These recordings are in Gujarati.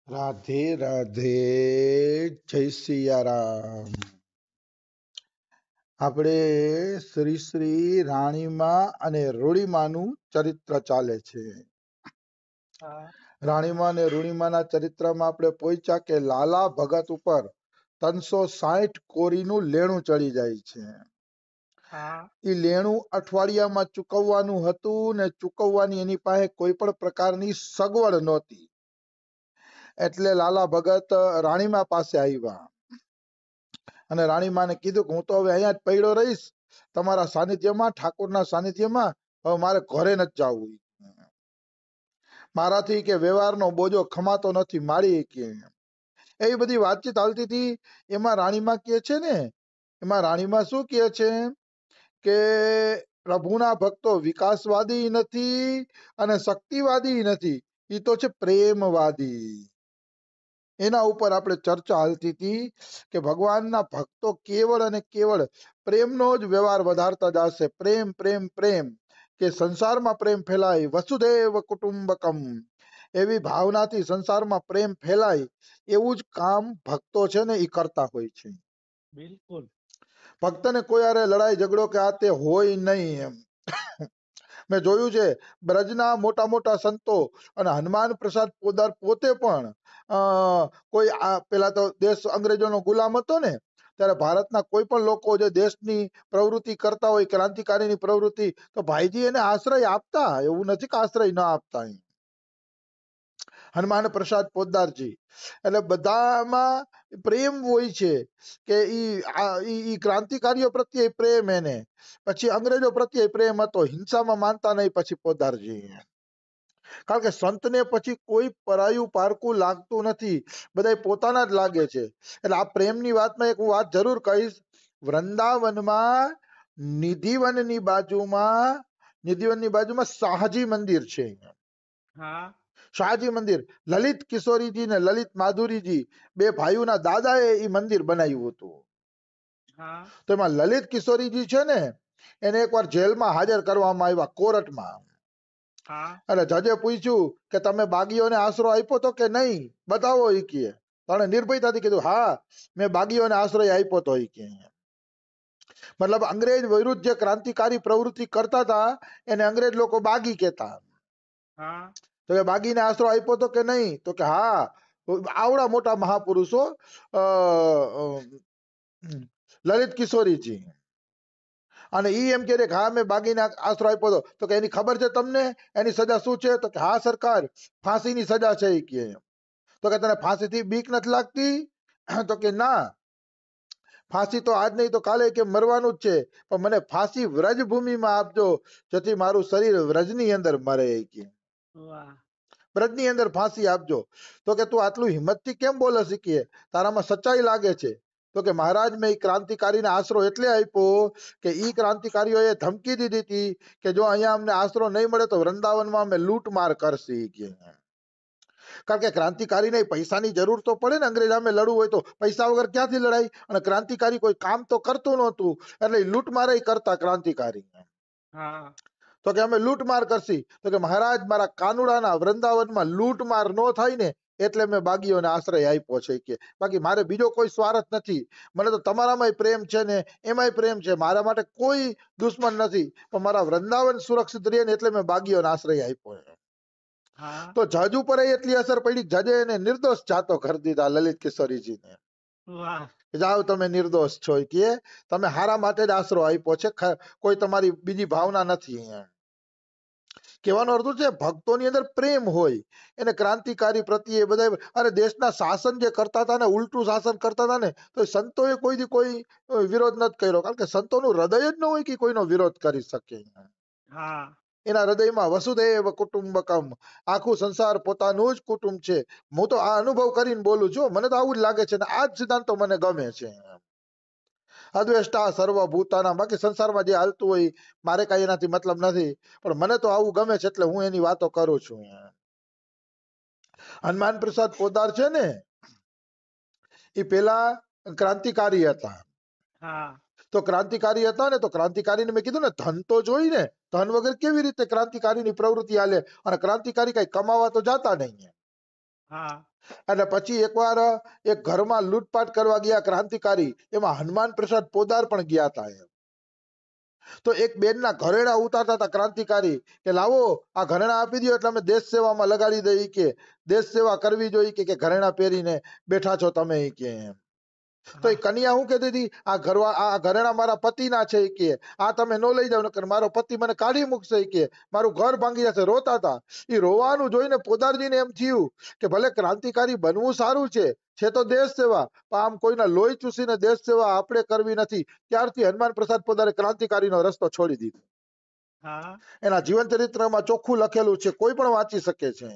રાધે રાધે, જય સિયારામ. આપણે શ્રી શ્રી રાણીમાં અને રૂડીમાનું ચરિત્ર ચાલે છે. રાણીમા અને રૂડીમાના ચરિત્રમાં આપણે પહોંચ્યા કે લાલા ભગત ઉપર 360 કોરીનું લેણું ચડી જાય છે. એ લેણું અઠવાડિયામાં ચૂકવવાનું હતું ને ચૂકવવાની એની પાસે કોઈ પણ પ્રકારની સગવડ નહોતી. એટલે લાલા ભગત રાણીમા પાસે આવ્યા અને રાણીમાને કીધું કે હું તો હવે અહીંયા જ પડ્યો રહીશ તમારા સાનિધ્યમાં, ઠાકોરના સાનિધ્યમાં. હવે મારે ઘરે નથી જવું. મારાથી કે વ્યવહારનો બોજો ખમાતો નથી મારી કે. એવી બધી વાતચીત હાલતી હતી. એમાં રાણીમા કહે છે ને, એમાં રાણીમા શું કહે છે કે પ્રભુના ભક્તો વિકાસવાદી નથી અને શક્તિવાદી નથી, એ તો છે પ્રેમવાદી. એના ઉપર આપણે ચર્ચા હાલતી હતી કે ભગવાનના ભક્તો કેવળ અને કેવળ પ્રેમનો જ વ્યવહાર વધારતા જશે. પ્રેમ પ્રેમ પ્રેમ, કે સંસારમાં પ્રેમ ફેલાય, વસુદેવ કુટુંબકમ, એવી ભાવનાથી સંસારમાં પ્રેમ ફેલાય એવું જ કામ ભક્તો છે ને એ કરતા હોય છે. બિલકુલ. ભક્તને કોઈ હારે લડાઈ ઝઘડો કે આ તે હોય નહીં એમ. મેં જોયું છે બ્રજના મોટા મોટા સંતો અને હનુમાન પ્રસાદ પોદાર પોતે પણ કોઈ પેલા તો દેશ અંગ્રેજોનો ગુલામ હતો ને, ત્યારે ભારતના કોઈ પણ લોકો જે દેશની પ્રવૃત્તિ કરતા હોય, ક્રાંતિકારીની પ્રવૃત્તિ, તો ભાઈજી એને આશ્રય આપતા. એવું નથી કે આશ્રય ન આપતા. હનુમાન પ્રસાદ પોદ્દારજી, એટલે બધામાં પ્રેમ હોય છે કે ઈ ક્રાંતિકારીઓ પ્રત્યે પ્રેમ, એને પછી અંગ્રેજો પ્રત્યે પ્રેમ હતો. હિંસામાં માનતા નહીં પછી પોદ્દારજી. કારણ કે સંતને પછી કોઈ પરાયું પારકું લાગતું નથી, બધા પોતાના જ લાગે છે. એટલે આ પ્રેમની વાતમાં એક હું વાત જરૂર કહીશ. વૃંદાવનમાં નિધિવનની બાજુમાં શાહજી મંદિર છે. શાહજી મંદિર, લલિત કિશોરીજી ને લલિત માધુરીજી બે ભાઈઓના દાદાએ એ મંદિર બનાવ્યું હતું. તો એમાં લલિત કિશોરીજી છે ને, એને એકવાર જેલમાં હાજર કરવામાં આવ્યા, કોર્ટમાં. એટલે જજે પૂછ્યું કે તમે બાગીઓને આશરો આપ્યો તો કે નહીં, બતાવો. એ કહે, તને નિર્ભયતાથી કીધું હા મેં બાગીઓને આશ્રય આપ્યો તો. એ કહે મતલબ અંગ્રેજ વિરુદ્ધ જે ક્રાંતિકારી પ્રવૃત્તિ કરતા હતા એને અંગ્રેજ લોકો બાગી કહેતા. તો એ બાગીને આશરો આપ્યો તો કે નહીં, તો કે હા. આવડા મોટા મહાપુરુષો લલિત કિશોરીજી, અને ઈ એમ કે હા મેં બાગીને આશરો આપ્યો હતો. તો કે એની ખબર છે તમને એની સજા શું છે? તો કે હા સરકાર, ફાંસીની સજા છે. એ કે તો કે તને ફાંસીથી બીક નથી લાગતી? તો કે ના, ફાંસી તો આજ નહીં તો કાલે કે મરવાનું જ છે, પણ મને ફાંસી વ્રજભૂમિમાં આપજો, જેથી મારું શરીર વ્રજની અંદર મરે. કે બ્રજની અંદર ફાંસી આપજો. તો કે તું આટલું હિંમતથી કેમ બોલે શીખીએ, તારામાં સચ્ચાઈ લાગે છે? તો કે મહારાજ મેં એ ક્રાંતિકારીને આશરો એટલે આપ્યો કે ઈ ક્રાંતિકારીઓએ ધમકી દીધી હતી કે જો અહીંયા અમને આશરો નહીં મળે તો વૃંદાવનમાં અમે લૂંટમાર કરશી. કારણ કે ક્રાંતિકારીને પૈસાની જરૂર તો પડે ને, અંગ્રેજ સામે લડવું હોય તો પૈસા વગર ક્યાંથી લડાય? અને ક્રાંતિકારી કોઈ કામ તો કરતું નહોતું, એટલે લૂંટમાર કરતા ક્રાંતિકારી. તો કે અમે લૂંટમાર કરશી. તો કે મહારાજ મારા કાનુડાના વૃંદાવનમાં લૂંટમાર ન થાય ને એટલે મેં બાગીઓને આશ્રય આપ્યો છે. કે બાકી મારે બીજો કોઈ સ્વાર્થ નથી, મને તો તમારામાંય પ્રેમ છે ને એમાંય પ્રેમ છે, મારા માટે કોઈ દુશ્મન નથી, પણ મારા વૃંદાવન સુરક્ષિત રહે ને એટલે મેં બાગીઓને આશ્રય આપ્યો છે. તો જજ ઉપર એટલી અસર પડી, જજે એને નિર્દોષ જાતો કરી દીધા લલિત કિશોરીજીને. જાઓ તમે નિર્દોષ છો, કે તમે હારા માટે જ આશરો આપ્યો છે, કોઈ તમારી બીજી ભાવના નથી. કહેવાનો અર્થ છે ભક્તોની અંદર પ્રેમ હોય, એને ક્રાંતિકારી પ્રત્યે બધા. અને દેશના શાસન જે કરતા હતા ને, ઉલટું શાસન કરતા હતા ને, તો સંતોએ કોઈ વિરોધ નથી કર્યો, કારણ કે સંતોનું હૃદય જ ન હોય કે કોઈનો વિરોધ કરી શકે. એના હૃદયમાં વસુદેવ કુટુંબકમ, આખું સંસાર પોતાનું જ કુટુંબ છે. હું તો આ અનુભવ કરીને બોલું છું, મને તો આવું જ લાગે છે ને આ જ સિદ્ધાંત તો મને ગમે છે. અદ્વેષ્ટા સર્વભૂતાના, બાકી સંસારમાં જે હાલતું હોય મારે કઈ એનાથી મતલબ નથી, પણ મને તો આવું ગમે છે એટલે હું એની વાતો કરું છું. હનુમાન પ્રસાદ પોદાર છે ને, એ પેલા ક્રાંતિકારી હતા. તો ક્રાંતિકારી હતા ને, તો ક્રાંતિકારીને મેં કીધું ને ધન તો જોઈ ને, ધન વગર કેવી રીતે ક્રાંતિકારીની પ્રવૃત્તિ હાલે? અને ક્રાંતિકારી કઈ કમાવા તો જાતા નહીં. હા અને પછી એકવાર એક ઘરમાં લૂંટપાટ કરવા ગયા ક્રાંતિકારી, એમાં હનુમાન પ્રસાદ પોદાર પણ ગયા હતા એમ. તો એક બેનના ઘરેણા ઉતારતા હતા ક્રાંતિકારી કે લાવો આ ઘરેણા આપી દો એટલે અમે દેશ સેવામાં લગાડી દઈએ, કે દેશ સેવા કરવી જોઈએ કે ઘરેણા પહેરીને બેઠા છો તમે કે એમ. તો એ હા કન્યા શું કહેતી હતી, આ ઘરેણા મારા પતિના છે કે આ તમે નો લઈ જાવ નકર મારો પતિ મને કાઢી મૂકશે કે મારું ઘર ભાંગી જશે. રોતા હતા. એ રોવાનું જોઈને પોદારજીને એમ થયું કે ભલે ક્રાંતિકારી બનવું સારું છે તો દેશ સેવા, પણ આમ કોઈના લોહી ચૂસીને દેશ સેવા આપણે કરવી નથી. ત્યારથી હનુમાન પ્રસાદ પોદારે ક્રાંતિકારીનો રસ્તો છોડી દીધો. હા એના જીવન ચરિત્રમાં ચોખ્ખું લખેલું છે, કોઈ પણ વાંચી શકે છે.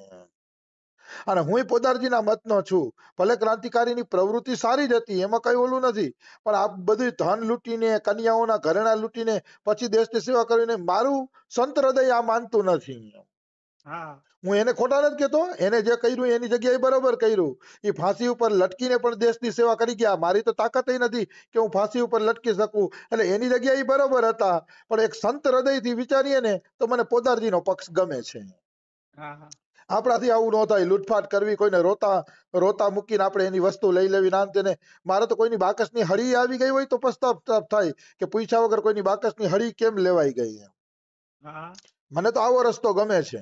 અને હું પોદારજીના મતનો છું. ભલે ક્રાંતિકારીની પ્રવૃત્તિ સારી જ હતી, એમાં કઈ ઓલું નથી, પણ આ બધું ધન લૂંટીને કન્યાઓના ઘરેણા લૂંટીને પછી દેશની સેવા કરીને મારું સંત હૃદય આ માનતું નથી. હા હું એને ખોટા નથી કહેતો, એને જે કર્યું એની જગ્યાએ બરોબર કર્યું. એ ફાંસી ઉપર લટકીને પણ દેશની સેવા કરી ગયા. મારી તો તાકાત નથી કે હું ફાંસી ઉપર લટકી શકું, એટલે એની જગ્યાએ બરોબર હતા. પણ એક સંત હૃદયથી વિચારીએ ને તો મને પોદારજીનો પક્ષ ગમે છે. હા હા આપણાથી આવું ન થાય, લૂંટફાટ કરવી, કોઈને રોતા રોતા મૂકીને આપણે એની વસ્તુ લઈ લેવી નામ તેને. મારે તો કોઈની બાકસની હળી આવી ગઈ હોય તો પસ્તાપ થાય કે પૂછ્યા વગર કોઈની બાકસની હળી કેમ લેવાઈ ગઈ. હા મને તો આવો રસ્તો ગમે છે.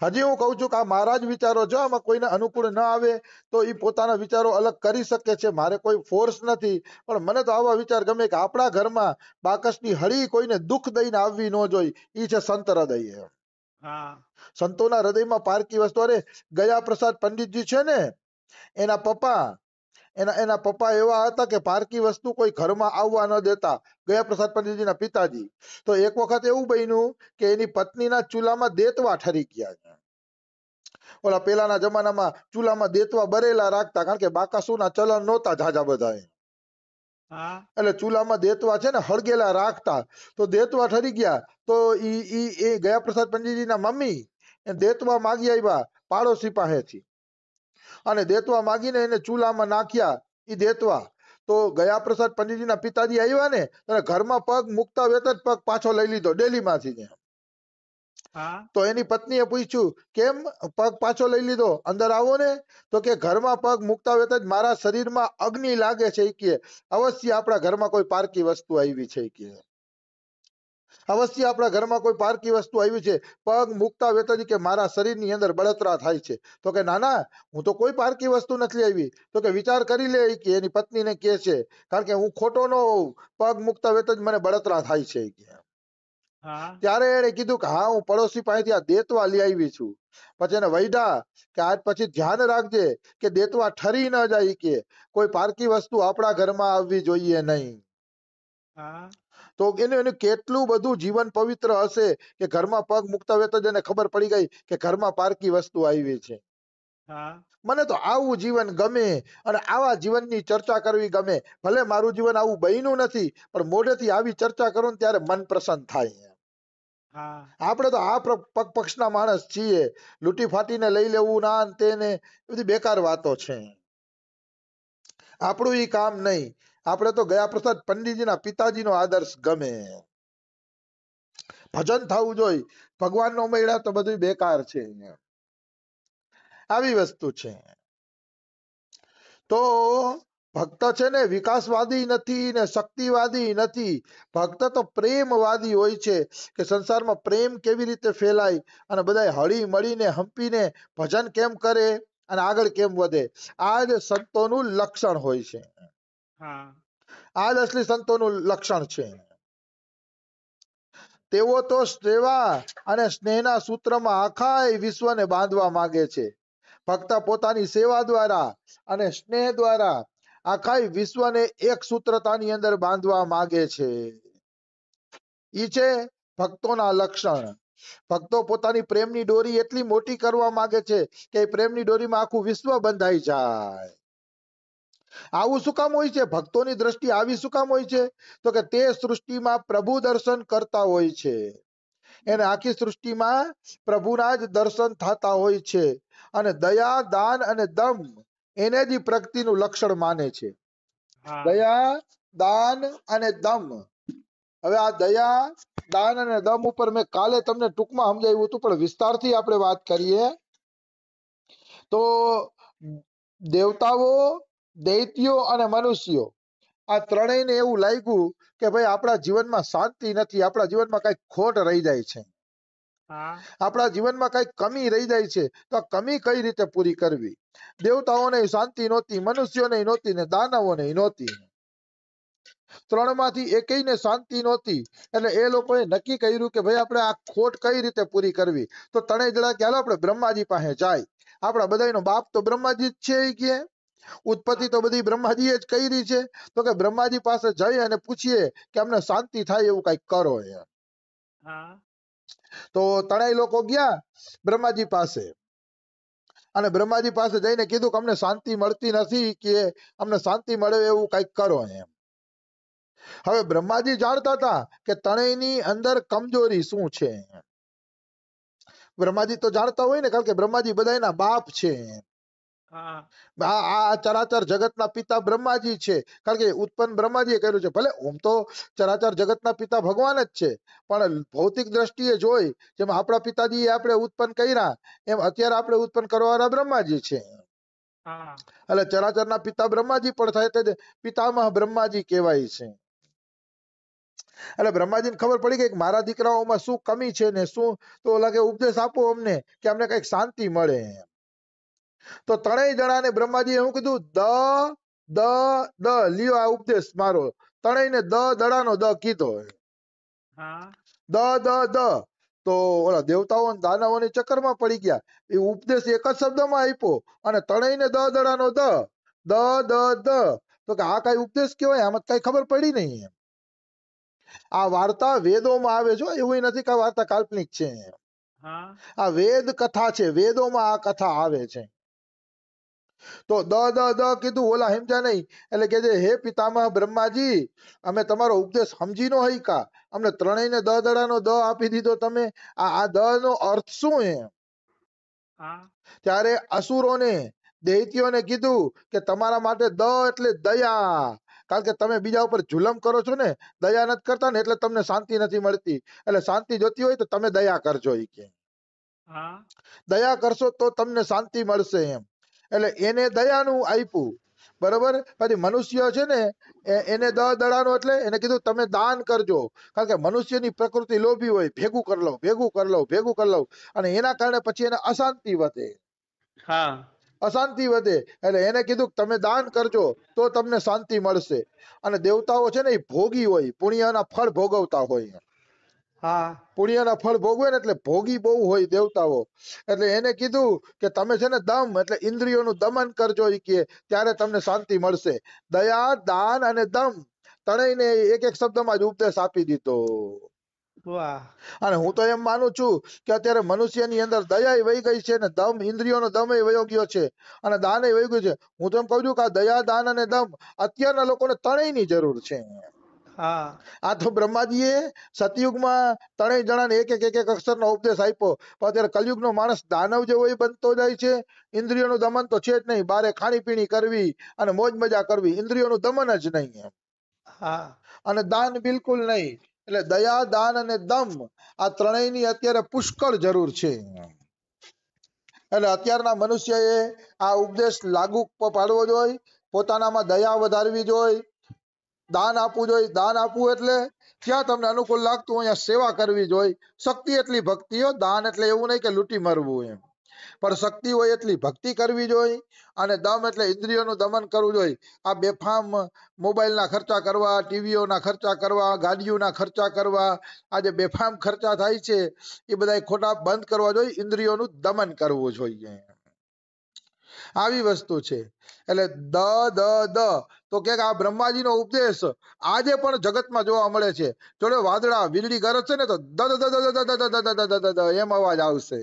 હજી હું કઉ છું કે આ મારા જ વિચારો છે, આમાં કોઈને અનુકૂળ ન આવે તો એ પોતાના વિચારો અલગ કરી શકે છે. મારે કોઈ ફોર્સ નથી, પણ મને તો આવા વિચાર ગમે કે આપણા ઘરમાં બાકસની હળી કોઈને દુઃખ દઈને આવવી ન જોઈએ. એ છે સંત હૃદય. હા સંતોના હૃદયમાં પારકી વસ્તુ. અરે ગયા પ્રસાદ પંડિતજી છે ને, એના પપ્પા એના પપ્પા એવા હતા કે પારકી વસ્તુ કોઈ ઘરમાં આવવા ન દેતા. ગયા પ્રસાદ પંડિતજીના પિતાજી. તો એક વખત એવું બન્યું કે એની પત્નીના ચૂલામાં દેતવા ઠરી ગયા. ઓલા પેલાના જમાનામાં ચૂલામાં દેતવા બરેલા રાખતા, કારણ કે બાકાસુના ચલણ નહોતા જાજા બધા. હા એટલે ચૂલામાં દેતવા છે ને હળગેલા રાખતા. તો દેતવા ઠરી ગયા તો એ ગયા પ્રસાદ પંડિતજીના મમ્મી દેતવા માગી આવ્યા પાડોશી પાસેથી, અને દેતવા માગીને એને ચૂલામાં નાખ્યા. એ દેતવા તો ગયા પ્રસાદ પંડિતજીના પિતાજી આવ્યા ને ઘરમાં પગ મૂકતા વેત જ પગ પાછો લઈ લીધો ડેલીમાંથી. હા તો એની પત્નીએ પૂછ્યું કેમ પગ પાછો લઈ લીધો, અંદર આવો ને. તો કે ઘરમાં પગ મૂકતા વેત જ મારા શરીરમાં અગ્નિ લાગે છે કે અવશ્ય આપણા ઘરમાં કોઈ પારકી વસ્તુ આવી છે કે અવશ્ય આપણા ઘરમાં કોઈ પારકી વસ્તુ આવી છે. પગ મૂકતા વેત જ કે મારા શરીરની અંદર બળતરા થાય છે. તો કે ના ના, હું તો કોઈ પારકી વસ્તુ નથી આવી. તો કે વિચાર કરી લે કે એની પત્નીને કે છે, કારણ કે હું ખોટો ન હોઉં, પગ મૂકતા વેત જ મને બળતરા થાય છે કે. હા ત્યારે એને કીધું કે હા હું પડોશી પાસેથી આ દેતવા લઈ આવી છું. પછી એને વૈધા કે આજ પછી ધ્યાન રાખજે કે દેતવા ઠરી ન જાય, કે કોઈ પારકી વસ્તુ આપણા ઘરમાં આવવી જોઈએ નહીં. હા તો એનું કેટલું બધું જીવન પવિત્ર હશે કે ઘરમાં પગ મૂકતા વેત જ એને ખબર પડી ગઈ કે ઘરમાં પારકી વસ્તુ આવી છે. હા મને તો આવું જીવન ગમે અને આવા જીવનની ચર્ચા કરવી ગમે. ભલે મારું જીવન આવું બન્યું નથી, પણ મોઢેથી આવી ચર્ચા કરું ને ત્યારે મન પ્રસન્ન થાય. હા આપણે તો આ પક્ષના માણસ છીએ. લૂંટી ફાટીને લઈ લેવું ના તેને બધી બેકાર વાતો છે. આપણું ઈ કામ નહીં. આપણે તો ગયા પ્રસાદ પંડિતજીના પિતાજીનો આદર્શ ગમે. ભજન થવું જોઈએ. ભગવાન નો મળ્યા તો બધું બેકાર છે. આવી વસ્તુ છે. તો ભક્ત છે ને વિકાસવાદી નથી ને શક્તિવાદી નથી. ભક્ત તો પ્રેમવાદી હોય છે કે સંસારમાં પ્રેમ કેવી રીતે ફેલાય અને બધા હળી મળીને હંપીને ભજન કેમ કરે અને આગળ કેમ વધે. આ જ સંતોનું લક્ષણ હોય છે. હા આ જ અસલી સંતોનું લક્ષણ છે. તેઓ તો સેવા અને સ્નેહના સૂત્રમાં આખા વિશ્વને બાંધવા માંગે છે. ભક્ત પોતાની સેવા દ્વારા અને સ્નેહ દ્વારા આખા વિશ્વને એક સૂત્રતાની અંદર બાંધવા માંગે છે. ઈ છે ભક્તોના લક્ષણ. ભક્તો પોતાની પ્રેમની દોરી એટલી મોટી કરવા માંગે છે કે પ્રેમની દોરીમાં આખું વિશ્વ બંધાઈ જાય. આવું શું કામ હોય છે? ભક્તોની દ્રષ્ટિ આવી શું કામ હોય છે? તો કે તે સૃષ્ટિમાં પ્રભુ દર્શન કરતા હોય છે. એને આખી સૃષ્ટિમાં પ્રભુના જ દર્શન થતા હોય છે. અને દયા, દાન અને દમ એને જ પ્રગતિનું લક્ષણ માને છે. હા દયા, દાન અને દમ. હવે આ દયા, દાન અને દમ ઉપર મેં કાલે તમને ટૂંકમાં સમજાવ્યું હતું, પણ વિસ્તારથી આપણે વાત કરીએ તો દેવતાઓ, દૈત્યો અને મનુષ્યો આ ત્રણેયને એવું લાગ્યું કે ભાઈ આપણા જીવનમાં શાંતિ નથી, આપણા જીવનમાં કઈક ખોટ રહી જાય છે, હા આપણા જીવનમાં કઈક કમી રહી જાય છે, તો આ કમી કઈ રીતે પૂરી કરવી. દેવતાઓને શાંતિ નહોતી, મનુષ્યોને નહોતી ને દાનવોને નહોતી, ત્રણમાંથી એકેયને શાંતિ નહોતી. એટલે એ લોકોએ નક્કી કર્યું કે ભાઈ આપણે આ ખોટ કઈ રીતે પૂરી કરવી. તો ત્રણેય જણા કે હાલો આપણે બ્રહ્માજી પાસે જાય, આપણા બધાનો બાપ તો બ્રહ્માજી જ છે એ કે ઉત્પત્તિ તો બધી બ્રહ્માજીએ જ કરી છે, તો કે બ્રહ્માજી પાસે જઈ અને પૂછીએ કે અમને શાંતિ થાય એવું કઈક કરો એમ. હા તો ત્રણેય લોકો ગયા બ્રહ્માજી પાસે અને બ્રહ્માજી પાસે જઈને કીધું કે અમને શાંતિ મળતી નથી, કે અમને શાંતિ મળે એવું કઈક કરો એમ. હવે બ્રહ્માજી જાણતા હતા કે ત્રણેયની અંદર કમજોરી શું છે. બ્રહ્માજી તો જાણતા હોય ને, કારણ કે બ્રહ્માજી બધાના બાપ છે. હા આ ચરાચર જગતના પિતા બ્રહ્માજી છે, કારણ કે ઉત્પન્ન બ્રહ્માજીએ કર્યું છે. ભલે ઓમ તો ચરાચર જગતના પિતા ભગવાન જ છે, પણ ભૌતિક દ્રષ્ટિએ જોઈ જેમ આપણા પિતાજી આપણે ઉત્પન્ન કર્યા એમ અત્યારે આપણે ઉત્પન્ન કરવાવાળા બ્રહ્માજી છે. હા એટલે ચરાચરના પિતા બ્રહ્માજી પણ થાય તે પિતામહ બ્રહ્માજી કહેવાય છે. એટલે બ્રહ્માજીને ખબર પડી ગઈ કે મારા દીકરાઓમાં શું કમી છે ને શું, તો લાગે ઉપદેશ આપો અમને કે અમને કઈક શાંતિ મળે. તો ત્રણેય જણાને બ્રહ્માજીએ શું કીધું, દ દ લ્યો આ ઉપદેશ મારો. ત્રણેયને દડાનો દ કીધો. હા દ દ દ તો ઓલા દેવતાઓ અને દાનવોની ચક્કરમાં પડી ગયા. એ ઉપદેશ એક જ શબ્દમાં આપ્યો અને ત્રણેયને દડાનો દ દ દ દ, તો કે આ કઈ ઉપદેશ કહેવાય, આમાં કઈ ખબર પડી નહીં. આ વાર્તા વેદોમાં આવે છે, એવું નથી કે આ વાર્તા કાલ્પનિક છે. હા આ વેદ કથા છે, વેદોમાં આ કથા આવે છે. તો દ દ દ કીધું, ઓલા સમજ્યા નહીં. એટલે કે હે પિતામહ બ્રહ્માજી, અમે તમારો ઉપદેશ સમજી નો હઈકા, અમને ત્રણેયને દડાનો દ આપી દીધો તમે, આ દ નો અર્થ શું હે. હા ત્યારે અસુરોને, દૈત્યોને કીધું કે તમારા માટે દ એટલે દયા, કારણ કે તમે બીજા ઉપર જુલમ કરો છો ને, દયા નથી કરતા ને એટલે તમને શાંતિ નથી મળતી, એટલે શાંતિ જોતી હોય તો તમે દયા કરજો ઈ કે. હા દયા કરશો તો તમને શાંતિ મળશે એમ. એટલે એને દયાનું આપ્યું, બરોબર. પછી મનુષ્ય છે ને એને દડાનો એટલે એને કીધું તમે દાન કરજો, કારણ કે મનુષ્યની પ્રકૃતિ લોભી હોય, ભેગું કરી લઉં ભેગું કરી લઉં ભેગું કરી લઉં, અને એના કારણે પછી એને અશાંતિ વધે. હા અશાંતિ વધે એટલે એને કીધું તમે દાન કરજો તો તમને શાંતિ મળશે. અને દેવતાઓ છે ને એ ભોગી હોય, પુણ્યના ફળ ભોગવતા હોય. હા પુણ્યના ફળ ભોગવે ને એટલે ભોગી બહુ હોય દેવતાઓ. એટલે એને કીધું કે તમે છે ને દમ એટલે ઇન્દ્રિયોનું દમન કરજો ઈ કે, ત્યારે તમને શાંતિ મળશે. દયા, દાન અને દમ ત્રણેયને એક એક શબ્દમાં જ ઉપદેશ આપી દીધો. વાહ અને હું તો એમ માનું છું કે અત્યારે મનુષ્યની અંદર દયા વહી ગઈ છે ને દમ, ઇન્દ્રિયોનો દમ વયો ગયો છે અને દાન વહી ગયું છે. હું તો એમ કહું છું કે આ દયા, દાન અને દમ અત્યારના લોકોને ત્રણેયની જરૂર છે. હા આ તો બ્રહ્માજીએ સતયુગમાં ત્રણેય જણાને એક એક અક્ષરનો ઉપદેશ આપ્યો, પણ અત્યારે કલયુગનો માણસ દાનવ જેવો બનતો જાય છે. ઇન્દ્રિયોનું દમન તો છે જ નહીં, બારે ખાણીપીણી કરવી અને મોજ મજા કરવી, ઇન્દ્રિયોનું દમન જ નહીં એમ. હા અને દાન બિલકુલ નહીં. એટલે દયા, દાન અને દમ આ ત્રણેયની અત્યારે પુષ્કળ જરૂર છે. એટલે અત્યારના મનુષ્યએ આ ઉપદેશ લાગુ પાડવો જોઈએ, પોતાનામાં દયા વધારવી જોઈએ, દાન આપવું જોઈએ. દાન આપવું એટલે ક્યાં તમને અનુકૂળ લાગતું હોય અહીંયા સેવા કરવી જોઈએ. શક્તિ એટલી ભક્તિ હો, દાન એટલે એવું નહીં કે લૂંટી મરવું એમ, પણ શક્તિ હોય એટલી ભક્તિ કરવી જોઈએ. અને દમ એટલે ઇન્દ્રિયોનું દમન કરવું જોઈએ. આ બેફામ મોબાઈલના ખર્ચા કરવા, ટીવીઓના ખર્ચા કરવા, ગાડીઓના ખર્ચા કરવા, આ જે બેફામ ખર્ચા થાય છે એ બધા ખોટા બંધ કરવા જોઈએ, ઇન્દ્રિયોનું દમન કરવું જોઈએ. આવી વસ્તુ છે. એટલે દ દ દ તો કે આ બ્રહ્માજીનો ઉપદેશ આજે પણ જગતમાં જોવા મળે છે. જોડે વાદળા વીજળી ગરજશે ને તો દ દ દ દ દ દ દ દ દ દ એમ અવાજ આવશે.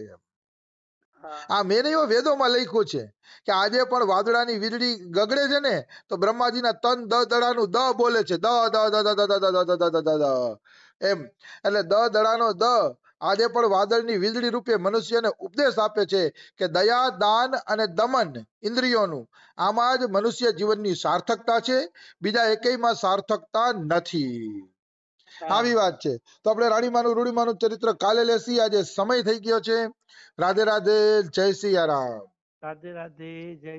આ મેં નહીં, વેદોમાં લખ્યું છે કે આજે પણ વાદળાની વીજળી ગગડે છે ને તો બ્રહ્માજીના તન દડાનું દ બોલે છે, દ દ દ દ દ દ દ દ દ દ એમ. એટલે દડાનો દ આજે પણ વાદળની વીજળી રૂપે મનુષ્યને ઉપદેશ આપે છે કે દયા, દાન અને દમન ઇન્દ્રિયોનું, આમાં જ મનુષ્ય જીવનની સાર્થકતા છે, બીજા એકેયમાં સાર્થકતા નથી. આવી વાત છે. તો આપણે રાણીમાનું રૂડીમાનું ચરિત્ર કાલે લેસી. આજે સમય થઈ ગયો છે. રાધે રાધે, જય સિયા રામ. રાધે રાધે, જય